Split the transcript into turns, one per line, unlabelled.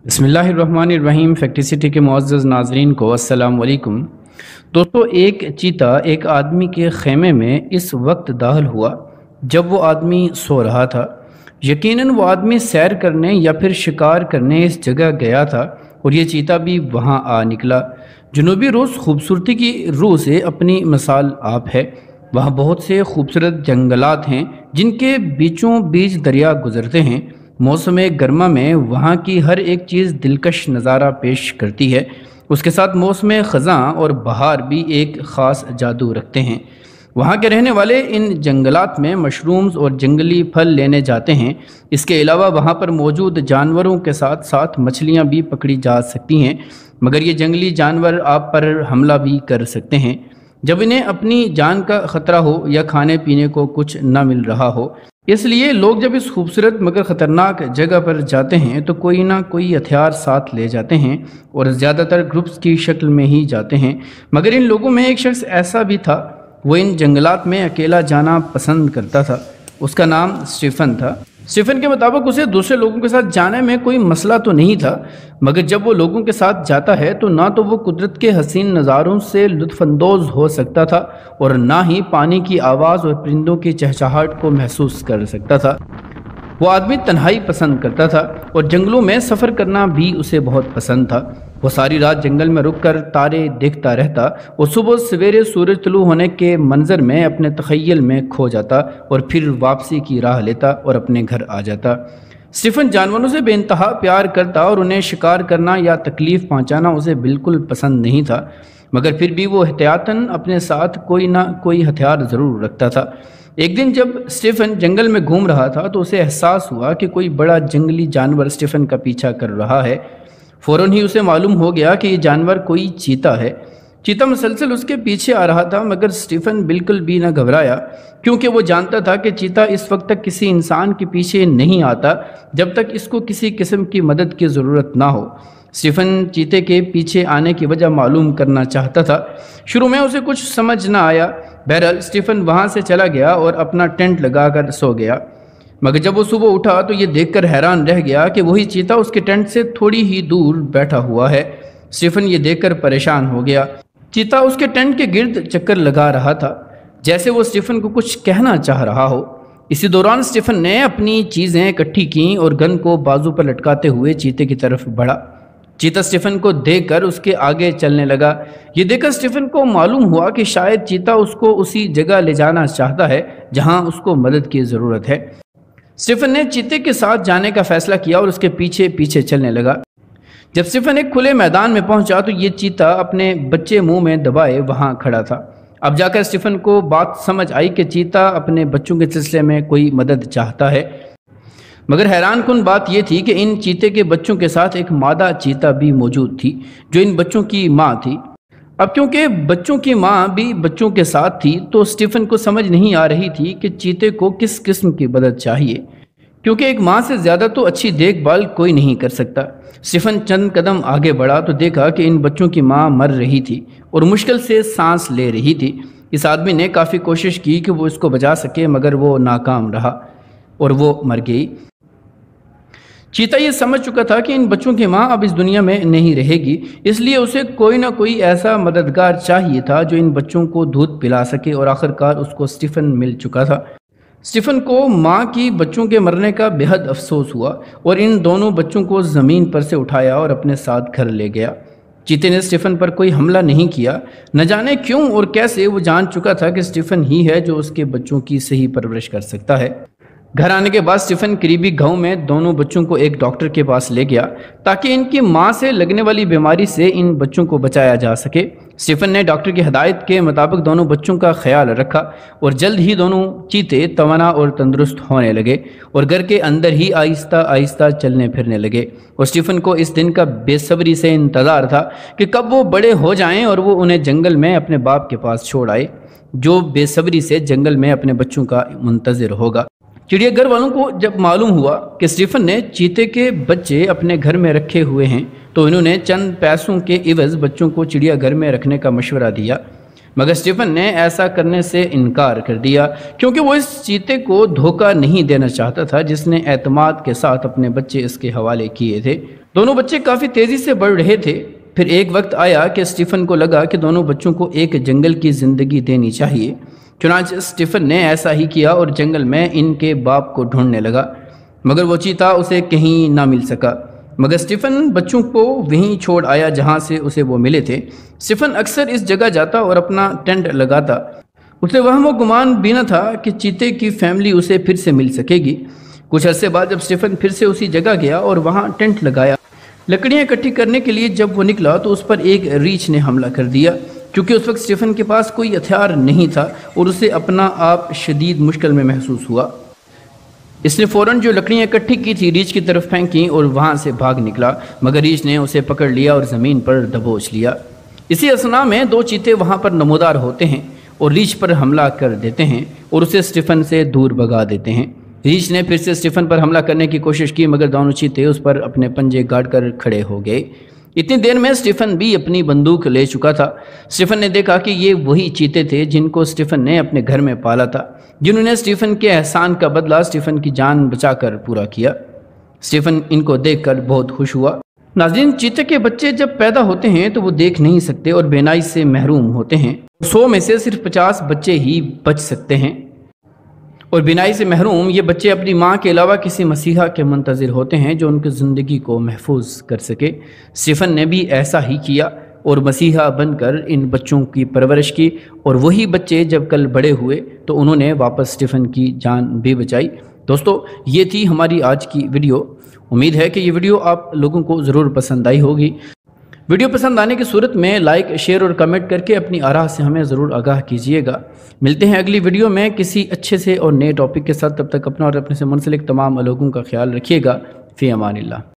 बिस्मिल्लाहिर्रहमानिर्रहीम। फैक्टिसिटी के मुअज़्ज़ज़ नाज़रीन को अस्सलाम वालेकुम। दोस्तों, एक चीता एक आदमी के खेमे में इस वक्त दाखिल हुआ जब वो आदमी सो रहा था। यकीनन वो आदमी सैर करने या फिर शिकार करने इस जगह गया था और ये चीता भी वहाँ आ निकला। जनूबी रूस खूबसूरती की रूह से अपनी मिसाल आप है। वहाँ बहुत से खूबसूरत जंगलात हैं जिनके बीचों बीच दरिया गुजरते हैं। मौसम गर्मा में वहाँ की हर एक चीज़ दिलकश नज़ारा पेश करती है। उसके साथ मौसम ख़ज़ां और बहार भी एक ख़ास जादू रखते हैं। वहाँ के रहने वाले इन जंगलात में मशरूम्स और जंगली फल लेने जाते हैं। इसके अलावा वहाँ पर मौजूद जानवरों के साथ साथ मछलियाँ भी पकड़ी जा सकती हैं, मगर ये जंगली जानवर आप पर हमला भी कर सकते हैं जब इन्हें अपनी जान का ख़तरा हो या खाने पीने को कुछ न मिल रहा हो। इसलिए लोग जब इस खूबसूरत मगर ख़तरनाक जगह पर जाते हैं तो कोई ना कोई हथियार साथ ले जाते हैं और ज़्यादातर ग्रुप्स की शक्ल में ही जाते हैं। मगर इन लोगों में एक शख्स ऐसा भी था, वो इन जंगलात में अकेला जाना पसंद करता था। उसका नाम स्टीफन था। स्टीफन के मुताबिक उसे दूसरे लोगों के साथ जाने में कोई मसला तो नहीं था, मगर जब वो लोगों के साथ जाता है तो ना तो वो कुदरत के हसीन नज़ारों से लुत्फ़अंदोज़ हो सकता था और ना ही पानी की आवाज़ और परिंदों की चहचहाहट को महसूस कर सकता था। वो आदमी तन्हाई पसंद करता था और जंगलों में सफ़र करना भी उसे बहुत पसंद था। वो सारी रात जंगल में रुककर तारे देखता रहता और सुबह सवेरे सूरज तुलू होने के मंजर में अपने तख़य्युल में खो जाता और फिर वापसी की राह लेता और अपने घर आ जाता। स्टीफन जानवरों से बेइंतहा प्यार करता और उन्हें शिकार करना या तकलीफ़ पहुंचाना उसे बिल्कुल पसंद नहीं था, मगर फिर भी वो एहतियातन अपने साथ कोई ना कोई हथियार ज़रूर रखता था। एक दिन जब स्टीफन जंगल में घूम रहा था तो उसे एहसास हुआ कि कोई बड़ा जंगली जानवर स्टीफन का पीछा कर रहा है। फ़ौरन ही उसे मालूम हो गया कि ये जानवर कोई चीता है। चीता मुसलसल उसके पीछे आ रहा था, मगर स्टीफन बिल्कुल भी न घबराया, क्योंकि वो जानता था कि चीता इस वक्त तक किसी इंसान के पीछे नहीं आता जब तक इसको किसी किस्म की मदद की ज़रूरत ना हो। स्टीफन चीते के पीछे आने की वजह मालूम करना चाहता था। शुरू में उसे कुछ समझ न आया। बहरहाल स्टीफन वहाँ से चला गया और अपना टेंट लगाकर सो गया, मगर जब वो सुबह उठा तो ये देखकर हैरान रह गया कि वही चीता उसके टेंट से थोड़ी ही दूर बैठा हुआ है। स्टीफन ये देखकर परेशान हो गया। चीता उसके टेंट के गिर्द चक्कर लगा रहा था, जैसे वो स्टीफन को कुछ कहना चाह रहा हो। इसी दौरान स्टीफन ने अपनी चीज़ें इकट्ठी की और गन को बाजू पर लटकाते हुए चीते की तरफ बढ़ा। चीता स्टीफन को देखकर उसके आगे चलने लगा। ये देखकर स्टीफन को मालूम हुआ कि शायद चीता उसको उसी जगह ले जाना चाहता है जहां उसको मदद की ज़रूरत है। स्टीफन ने चीते के साथ जाने का फैसला किया और उसके पीछे पीछे चलने लगा। जब स्टीफन एक खुले मैदान में पहुंचा तो ये चीता अपने बच्चे मुंह में दबाए वहां खड़ा था। अब जाकर स्टीफन को बात समझ आई कि चीता अपने बच्चों के सिलसिले में कोई मदद चाहता है, मगर हैरानकुन बात यह थी कि इन चीते के बच्चों के साथ एक मादा चीता भी मौजूद थी जो इन बच्चों की माँ थी। अब क्योंकि बच्चों की माँ भी बच्चों के साथ थी तो स्टीफन को समझ नहीं आ रही थी कि चीते को किस किस्म की मदद चाहिए, क्योंकि एक माँ से ज़्यादा तो अच्छी देखभाल कोई नहीं कर सकता। स्टीफन चंद कदम आगे बढ़ा तो देखा कि इन बच्चों की माँ मर रही थी और मुश्किल से सांस ले रही थी। इस आदमी ने काफ़ी कोशिश की कि वो इसको बचा सके, मगर वो नाकाम रहा और वो मर गई। चीता ये समझ चुका था कि इन बच्चों की माँ अब इस दुनिया में नहीं रहेगी, इसलिए उसे कोई ना कोई ऐसा मददगार चाहिए था जो इन बच्चों को दूध पिला सके, और आखिरकार उसको स्टीफन मिल चुका था। स्टीफन को माँ की बच्चों के मरने का बेहद अफसोस हुआ और इन दोनों बच्चों को ज़मीन पर से उठाया और अपने साथ घर ले गया। चीते ने स्टीफन पर कोई हमला नहीं किया। न जाने क्यों और कैसे वो जान चुका था कि स्टीफन ही है जो उसके बच्चों की सही परवरिश कर सकता है। घर आने के बाद स्टीफन करीबी गांव में दोनों बच्चों को एक डॉक्टर के पास ले गया ताकि इनकी मां से लगने वाली बीमारी से इन बच्चों को बचाया जा सके। स्टीफन ने डॉक्टर की हिदायत के मुताबिक दोनों बच्चों का ख्याल रखा और जल्द ही दोनों चीते तवाना और तंदुरुस्त होने लगे और घर के अंदर ही आहिस्ता आहिस्ता चलने फिरने लगे। और स्टीफन को इस दिन का बेसब्री से इंतज़ार था कि कब वो बड़े हो जाएं और वो उन्हें जंगल में अपने बाप के पास छोड़ आए, जो बेसब्री से जंगल में अपने बच्चों का मुंतज़िर होगा। चिड़ियाघर वालों को जब मालूम हुआ कि स्टीफन ने चीते के बच्चे अपने घर में रखे हुए हैं तो इन्होंने चंद पैसों के इवज़ बच्चों को चिड़ियाघर में रखने का मशवरा दिया, मगर स्टीफन ने ऐसा करने से इनकार कर दिया, क्योंकि वो इस चीते को धोखा नहीं देना चाहता था जिसने एतमाद के साथ अपने बच्चे इसके हवाले किए थे। दोनों बच्चे काफ़ी तेज़ी से बढ़ रहे थे। फिर एक वक्त आया कि स्टीफन को लगा कि दोनों बच्चों को एक जंगल की ज़िंदगी देनी चाहिए। चुनांचे स्टीफन ने ऐसा ही किया और जंगल में इनके बाप को ढूंढने लगा, मगर वो चीता उसे कहीं ना मिल सका। मगर स्टीफन बच्चों को वहीं छोड़ आया जहाँ से उसे वो मिले थे। स्टीफन अक्सर इस जगह जाता और अपना टेंट लगाता। उसे वहम व गुमान भी न था कि चीते की फैमिली उसे फिर से मिल सकेगी। कुछ अरसे बाद जब स्टीफन फिर से उसी जगह गया और वहाँ टेंट लगाया, लकड़ियाँ इकट्ठी करने के लिए जब वो निकला तो उस पर एक रीछ ने हमला कर दिया। क्योंकि उस वक्त स्टीफन के पास कोई हथियार नहीं था और उसे अपना आप शदीद मुश्किल में महसूस हुआ। इसने फ़ौरन जो लकड़ियाँ इकट्ठी की थी रीछ की तरफ फेंकी और वहाँ से भाग निकला, मगर रीछ ने उसे पकड़ लिया और ज़मीन पर दबोच लिया। इसी असना में दो चीते वहाँ पर नमूदार होते हैं और रीछ पर हमला कर देते हैं और उसे स्टीफन से दूर भगा देते हैं। रीछ ने फिर से स्टीफन पर हमला करने की कोशिश की, मगर दोनों चीते उस पर अपने पंजे गाड़ कर खड़े हो गए। इतनी देर में स्टीफन भी अपनी बंदूक ले चुका था। स्टीफन ने देखा कि ये वही चीते थे जिनको स्टीफन ने अपने घर में पाला था, जिन्होंने स्टीफन के एहसान का बदला स्टीफन की जान बचाकर पूरा किया। स्टीफन इनको देखकर बहुत खुश हुआ। नाज़रीन, चीते के बच्चे जब पैदा होते हैं तो वो देख नहीं सकते और बेनाई से महरूम होते हैं। 100 में से सिर्फ 50 बच्चे ही बच सकते हैं और बिनाई से महरूम ये बच्चे अपनी माँ के अलावा किसी मसीहा के मुंतज़िर होते हैं जो उनकी ज़िंदगी को महफूज कर सके। स्टीफन ने भी ऐसा ही किया और मसीहा बनकर इन बच्चों की परवरिश की, और वही बच्चे जब कल बड़े हुए तो उन्होंने वापस स्टीफन की जान भी बचाई। दोस्तों, ये थी हमारी आज की वीडियो। उम्मीद है कि ये वीडियो आप लोगों को ज़रूर पसंद आई होगी। वीडियो पसंद आने की सूरत में लाइक, शेयर और कमेंट करके अपनी आराह से हमें ज़रूर आगाह कीजिएगा। मिलते हैं अगली वीडियो में किसी अच्छे से और नए टॉपिक के साथ। तब तक अपना और अपने से मुंसलिक तमाम लोगों का ख्याल रखिएगा। फ़ी अमानिल्लाह।